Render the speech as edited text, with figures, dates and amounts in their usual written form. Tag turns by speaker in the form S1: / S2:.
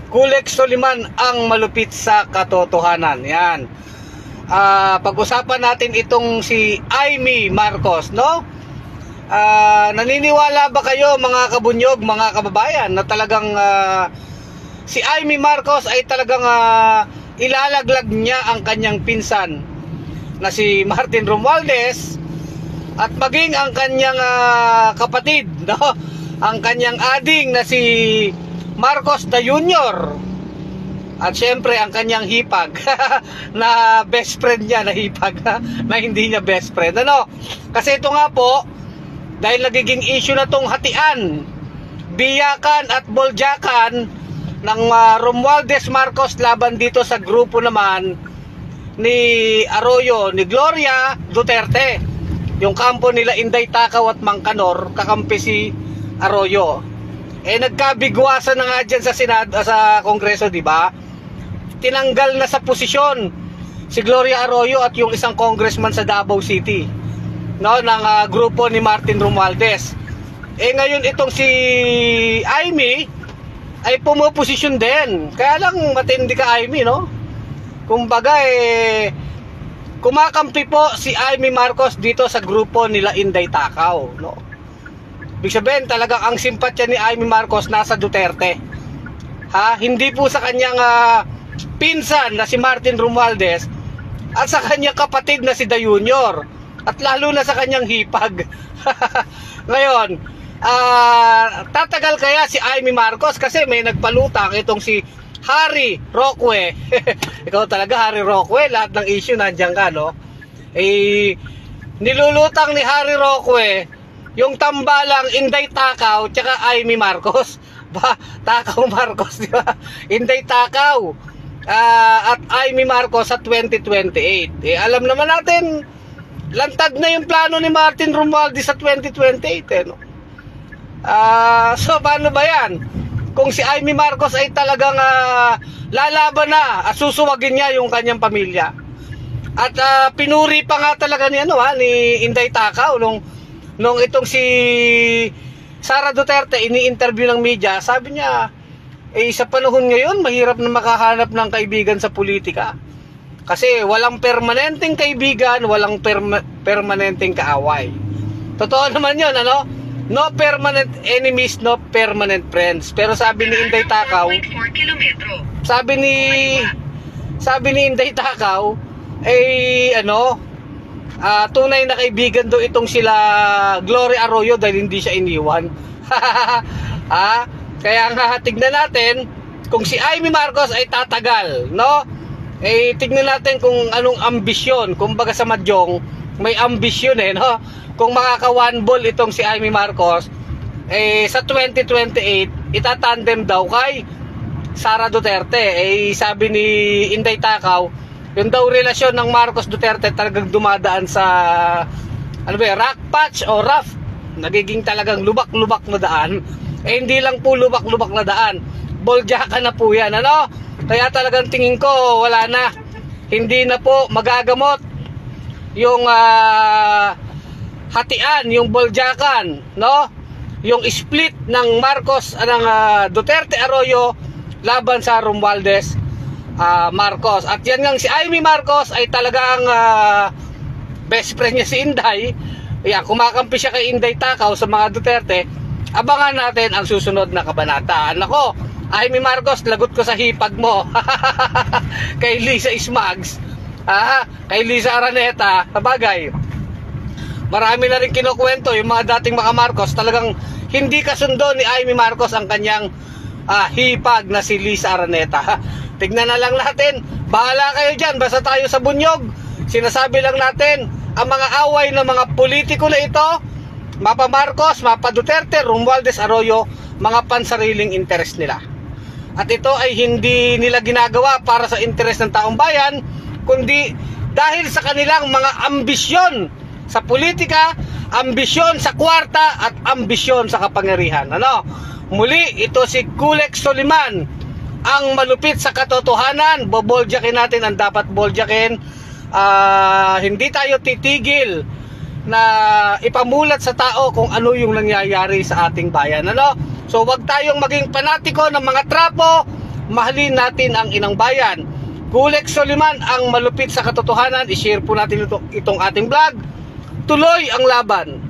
S1: Kulek Soliman ang malupit sa katotohanan. Yan. Pag-usapan natin itong si Imee Marcos, no? Naniniwala ba kayo mga kabunyog, mga kababayan, na talagang si Imee Marcos ay talagang ilalaglag niya ang kanyang pinsan na si Martin Romualdez at maging ang kanyang kapatid, no? Ang kanyang ading na si Marcos the Junior, at syempre ang kanyang hipag na best friend niya na hipag na hindi niya best friend, ano? Kasi ito nga po, dahil nagiging issue na tong hatian, biyakan at boljakan ng Romualdez Marcos laban dito sa grupo naman ni Arroyo, ni Gloria Duterte, yung kampo nila Inday Takaw at Mangkanor, kakampi si Arroyo. Nagkabigwasan na nga dyan sa sa Kongreso, di ba? Tinanggal na sa posisyon si Gloria Arroyo at yung isang congressman sa Davao City, no, ng grupo ni Martin Romualdez. Ngayon itong si Imee ay pumoposisyon din. Kaya lang matindi ka, Imee, no? Kumbaga kumakampi po si Imee Marcos dito sa grupo nila Inday Takaw, no? Ibig sabihin talagang ang simpatya ni Imee Marcos nasa Duterte. Hindi po sa kanyang pinsan na si Martin Romualdez at sa kanyang kapatid na si The Junior, at lalo na sa kanyang hipag. Ngayon, tatagal kaya si Imee Marcos? Kasi may nagpalutang itong si Harry Roque. Ikaw talaga, Harry Roque, lahat ng issue nandiyan ka, no? Nilulutang ni Harry Roque yung tambalang Inday Takaw tsaka Imee Marcos. Takaw Marcos, di ba? Inday Takaw at Imee Marcos sa 2028. Alam naman natin, lantad na yung plano ni Martin Romualdez sa 2028, no? So paano ba yan? Kung si Imee Marcos ay talagang lalaban na, susuwagin niya yung kanyang pamilya. At pinuri pa nga talaga ni Inday Takaw nung itong si Sara Duterte ini-interview ng media. Sabi niya, sa panahon ngayon mahirap na makahanap ng kaibigan sa politika. Kasi walang permanenteng kaibigan, walang permanenteng kaaway. Totoo naman yun, ano? No permanent enemies, no permanent friends. Pero sabi ni Inday Takaw, sabi ni Inday Takaw, tunay na kaibigan daw itong sila Gloria Arroyo dahil hindi siya iniwan. Kaya nga tignan natin kung si Imee Marcos ay tatagal, no? Tignan natin kung anong ambisyon. Kumbaga sa Madyong, may ambisyon, no? Kung makaka one ball itong si Imee Marcos, sa 2028 itatandem daw kay Sara Duterte. Sabi ni Inday Takaw, yung daw relasyon ng Marcos Duterte talagang dumadaan sa rock patch o rough, nagiging talagang lubak-lubak na daan. Hindi lang po lubak-lubak na daan, boljakan na po yan, ano? Kaya talagang tingin ko wala na, hindi na po magagamot yung hatian, yung boljakan, no? Yung split ng Marcos, ng Duterte Arroyo laban sa Romualdez Marcos. At yan ngang si Imee Marcos ay talagang best friend niya si Inday. Kumakampi siya kay Inday Takaw sa mga Duterte. Abangan natin ang susunod na kabanata. Nako, Imee Marcos, lagot ko sa hipag mo. Kay Lisa Ismags, kay Lisa Araneta. Sabagay, marami na rin kinukwento yung mga dating mga Marcos, talagang hindi kasundo ni Imee Marcos ang kanyang hipag na si Lisa Araneta. Tignan na lang natin, bahala kayo dyan, basta tayo sa bunyog. Sinasabi lang natin, ang mga away ng mga politiko na ito, mapa Marcos, mapa Duterte, Romualdez Arroyo, mga pansariling interest nila. At ito ay hindi nila ginagawa para sa interes ng taong bayan, kundi dahil sa kanilang mga ambisyon sa politika, ambisyon sa kwarta, at ambisyon sa kapangyarihan. Ano? Muli, ito si Kulek Soliman, ang malupit sa katotohanan. Boboljakin natin ang dapat boljakin. Hindi tayo titigil na ipamulat sa tao kung ano yung nangyayari sa ating bayan, ano? So wag tayong maging panatiko ng mga trapo, mahalin natin ang inang bayan. Gulex Soliman ang malupit sa katotohanan. I-share po natin itong ating vlog. Tuloy ang laban.